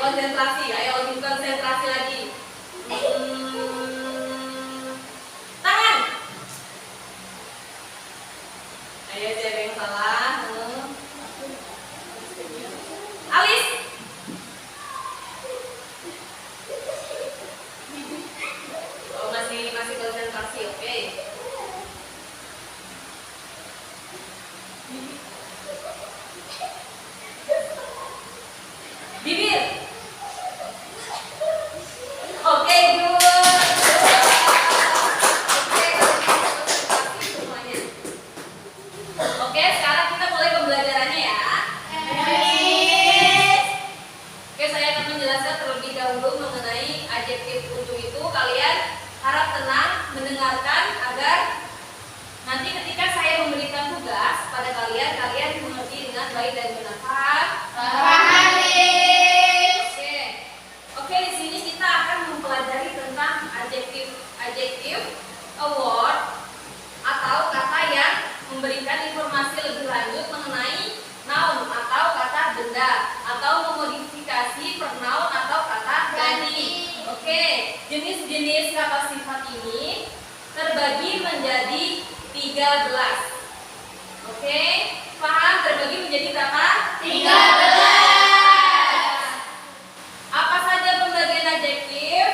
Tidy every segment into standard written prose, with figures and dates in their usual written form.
konsentrasi. Ayo lebih konsentrasi lagi. Tangan. Ayo siapa yang salah? Alis. Oh, masih konsentrasi, oke. Bibir. Oke, good. Oke, konsentrasi semuanya. Oke, sekarang kita mulai pembelajarannya ya. Oke, saya akan menjelaskan terlebih dahulu mengenai adjektif unjuk itu. Kalian harap tenang mendengarkan agar nanti ketika saya memberikan tugas pada kalian, kalian mengerti dengan baik dan benar. Paham? Paham. Oke, di sini kita akan mempelajari tentang adjektif award atau kata yang memberikan informasi lebih lanjut mengenai noun atau kata benda atau memodifikasi pronoun atau kata ganti. Oke, jenis-jenis kata sifat ini terbagi menjadi 13. Oke, paham? Terbagi menjadi berapa? 13. Apa saja pembagian adjektif?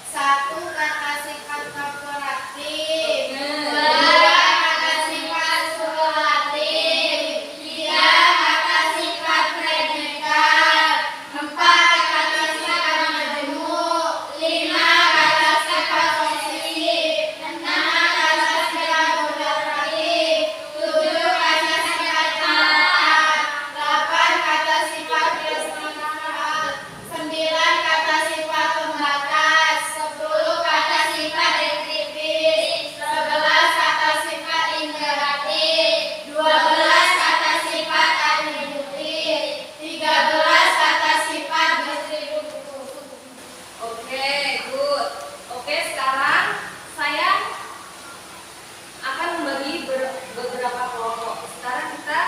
1. Kata sifat korporatif. 2. Nah, Kata sifat superlatif. 3. Kata sifat predikat. 4. Kata sifat majemuk. 5. Kata sifat posesif. 6. Kata sifat kooperatif. 7. Kata sifat pendapat. 8. Kata sifat personal. 9. Kata sifat pembatas. 10. Kata sifat deskriptif. 11. Kata sifat imperatif. 12. Kata sifat atributif. 13. Kata sifat distributif. oke, good. Oke, sekarang saya akan membagi beberapa kelompok. Sekarang kita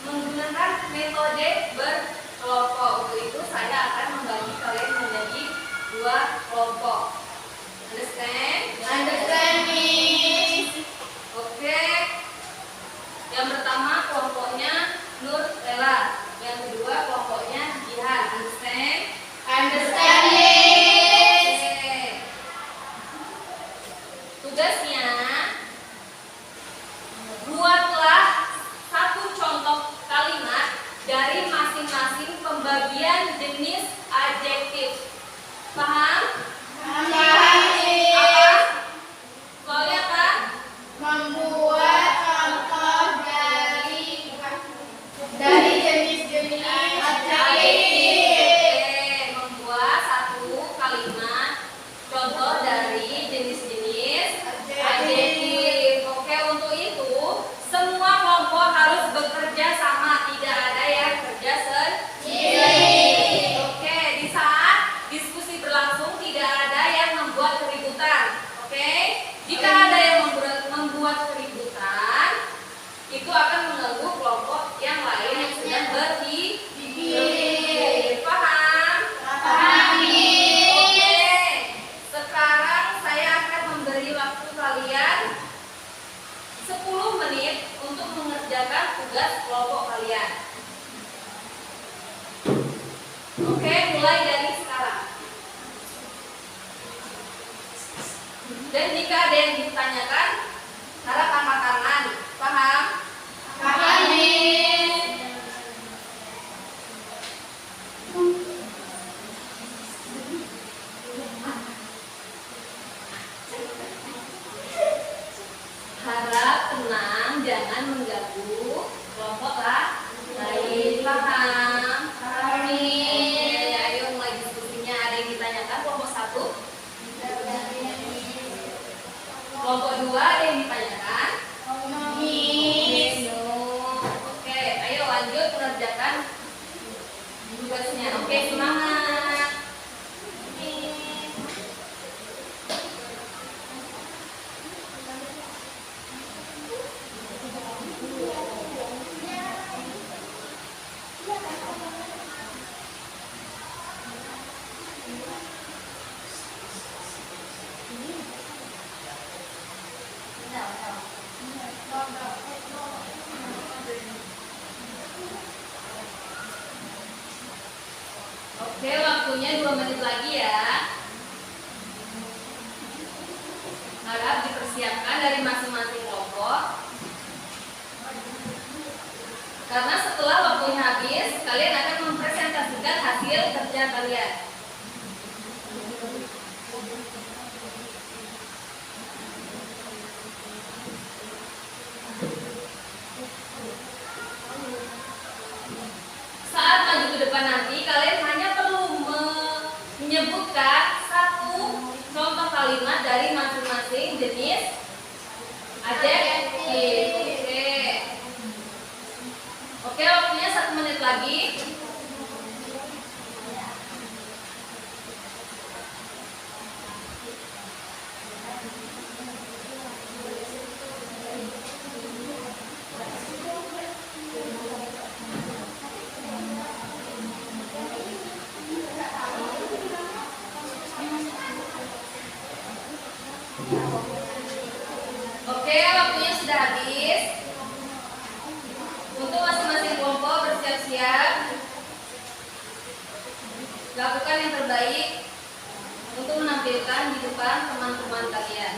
menggunakan metode berkelompok. Untuk itu saya akan membagi kalian menjadi 2 kelompok. Understand? Understand, Miss? Oke. Yang pertama kelompoknya Nur Lela. Yang kedua kelompoknya Jihan. Understand? Understand, Miss? Oke. Tugasnya buatlah 1 contoh kalimat dari masing-masing pembagian jenis adjektif. Paham? Paham, Apa? Miss? Soalnya apa? Membuat contoh dari jenis-jenis adjektif. Oke, membuat 1 kalimat contoh dari jenis-jenis adjektif. Oke, untuk itu semua kelompok harus bekerja sama, tidak ada yang kerja sendiri. Oke, di saat diskusi berlangsung tidak ada yang membuat keributan. Oke, jika ada yang membuat keributan, itu akan mengganggu kelompok yang lain yang sedang berpikir. Paham? Paham, Miss? Oke, sekarang saya akan memberi waktu kalian 10 menit untuk mengerjakan tugas kelompok kalian. Oke, mulai dari sekarang. Dan jika ada yang ditanyakan, harap angkat tangan. Paham? Paham, Miss? Harap tenang, jangan mengganggu kelompok lain. Paham? Paham, Miss? Oke, ayo mulai diskusinya. Ada yang ditanyakan kelompok 1? Kelompok 2 ada yang ditanyakan? Miss? Oke, ayo lanjut mengerjakan tugasnya. Oke, semangat. Oke, waktunya 2 menit lagi ya. Harap dipersiapkan dari masing-masing kelompok. Karena setelah waktunya habis, kalian akan mempresentasikan hasil kerja kalian. Saat maju ke depan nanti, kalian hanya perlu menyebutkan satu contoh kalimat dari masing-masing jenis adjektif. Oke, waktunya 1 menit lagi. Oke, waktunya sudah habis. Untuk masing-masing kelompok bersiap-siap. Lakukan yang terbaik untuk menampilkan di depan teman-teman kalian.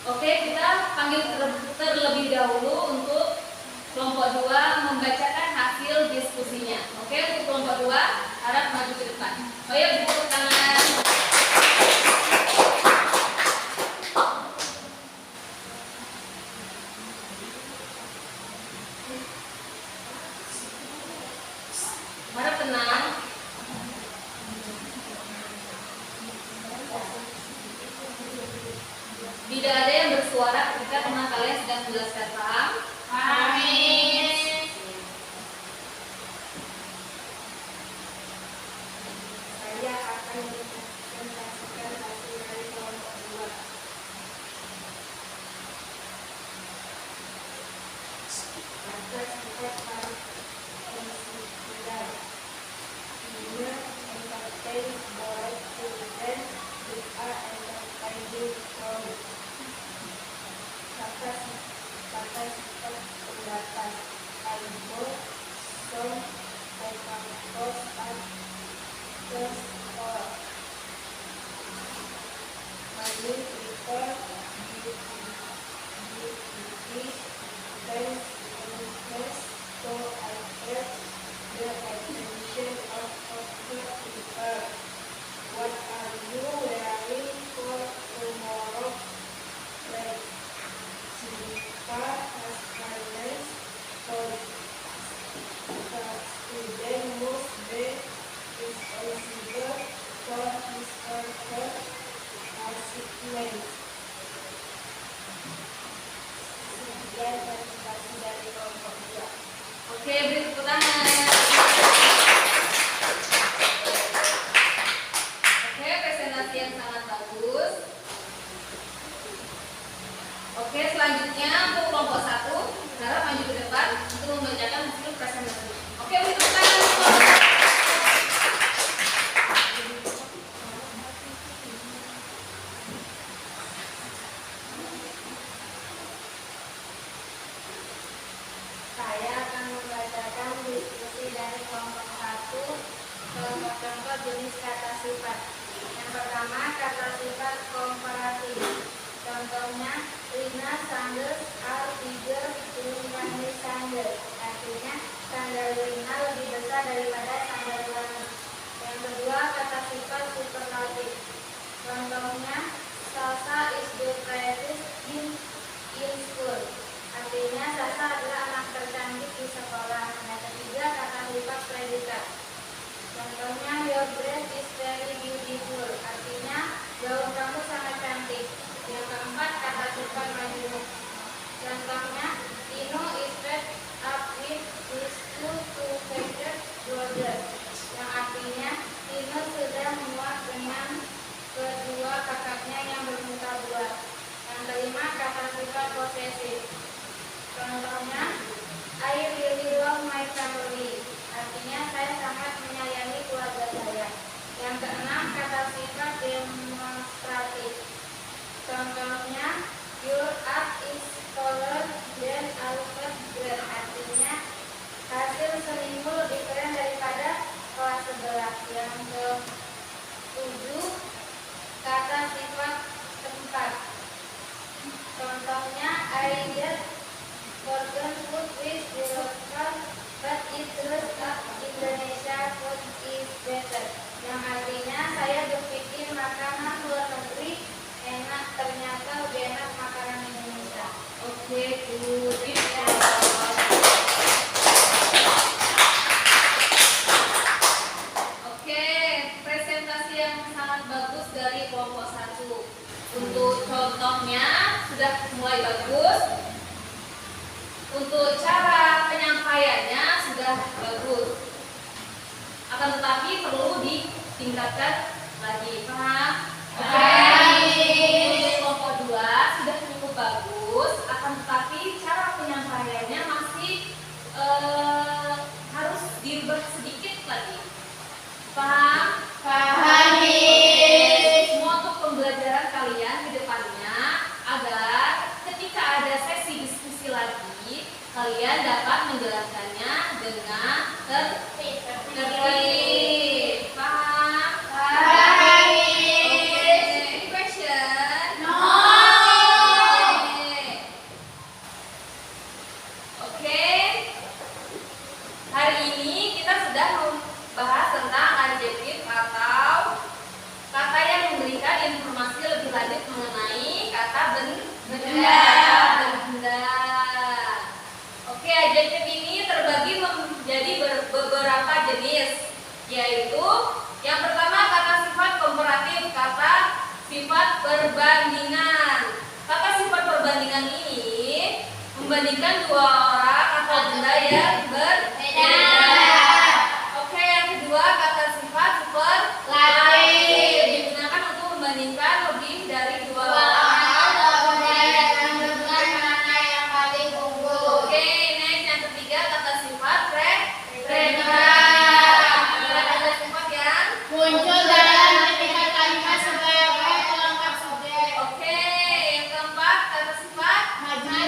Oke, kita panggil terlebih dahulu untuk kelompok 2 membacakan hasil diskusinya. Oke, untuk kelompok 2 harap maju ke depan. Ayo tepuk tangan. Harap tenang. Tidak ada yang bersuara ketika teman kalian sedang menjelaskan, paham? Amin. Saya akan mempresentasikan hasil dari kelompok 2. Maka sifat fungsi nilai. Dia entertain boy children with are entertaining story. Maka sifat pendapat I both song I compose and just for my new people then interest so I get the attention of people. What are you wearing for tomorrow? Like Siva has kindness for the student must be responsible for his or her achievements. Sekian presentasi dari kelompok 2. Oke, beri tepuk tangan. Oke, presentasi yang sangat bagus. Oke, selanjutnya untuk kelompok 1 harap maju ke depan untuk membacakan hasil presentasi. Oke, beri tepuk tangan. Saya akan membacakan diskusi dari kelompok 1, contoh-contoh jenis kata sifat. Yang pertama, kata sifat komparatif. Contohnya, Rina sandals are bigger than my sandals. Artinya, sandal Rina lebih besar daripada sandal Rani. Yang kedua, kata sifat superlatif. Contohnya, Salsa is the prettiest in school. Artinya, Salsa adalah anak tercantik di sekolah. Yang ketiga, kata sifat predikat. Contohnya, your dress is very beautiful. Artinya, gaun kamu sangat cantik. Yang keempat, kata sifat majemuk. Contohnya, Tino is fed up with his two favorite brothers. Yang artinya, Tino sudah muak dengan kedua kakaknya yang bermuka dua. Yang kelima, kata sifat posesif. Contohnya, I really love my family. Artinya, saya sangat menyayangi keluarga saya. Yang keenam, kata sifat demonstratif. Contoh Your art is cooler than Alfred grade. Artinya hasil senimu lebih keren daripada kelas sebelah. Yang ke-7, kata sifat tempat. Contohnya, I get Portugal food with the local, but it turns out Indonesia food is better. Yang artinya saya berpikir makanan luar negeri enak, ternyata lebih enak makanan Indonesia. Oke, good. Oke, presentasi yang sangat bagus dari kelompok 1. Untuk contohnya sudah mulai bagus. Untuk cara penyampaiannya sudah bagus. Akan tetapi perlu ditingkatkan lagi. Paham? Untuk kelompok 2 sudah cukup bagus, akan tetapi cara penyampaiannya masih harus dirubah sedikit lagi. Paham? Paham. Semua untuk pembelajaran kalian ke depannya agar ketika ada sesi diskusi lagi, kalian dapat menjelaskannya dengan tertib. Paham? Paham. Any question? No. Oke. Hari ini kita sudah membahas tentang adjektif atau kata yang memberikan informasi lebih lanjut mengenai kata benda. Oke, adjektif ini terbagi menjadi beberapa jenis, yaitu yang pertama kata sifat komparatif, kata sifat perbandingan. Kata sifat perbandingan ini membandingkan dua orang atau benda yang berbeda. Oke, yang kedua kata sifat superlatif digunakan untuk membandingkan lebih dari dua orang. Oke, next yang ketiga kata sifat predekat. Kata sifat yang Muncul dalam ketika kalimat sebagai pelengkap subjek. oke, yang keempat kata sifat Maju.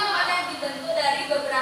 sifat yang dibentuk dari beberapa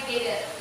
together.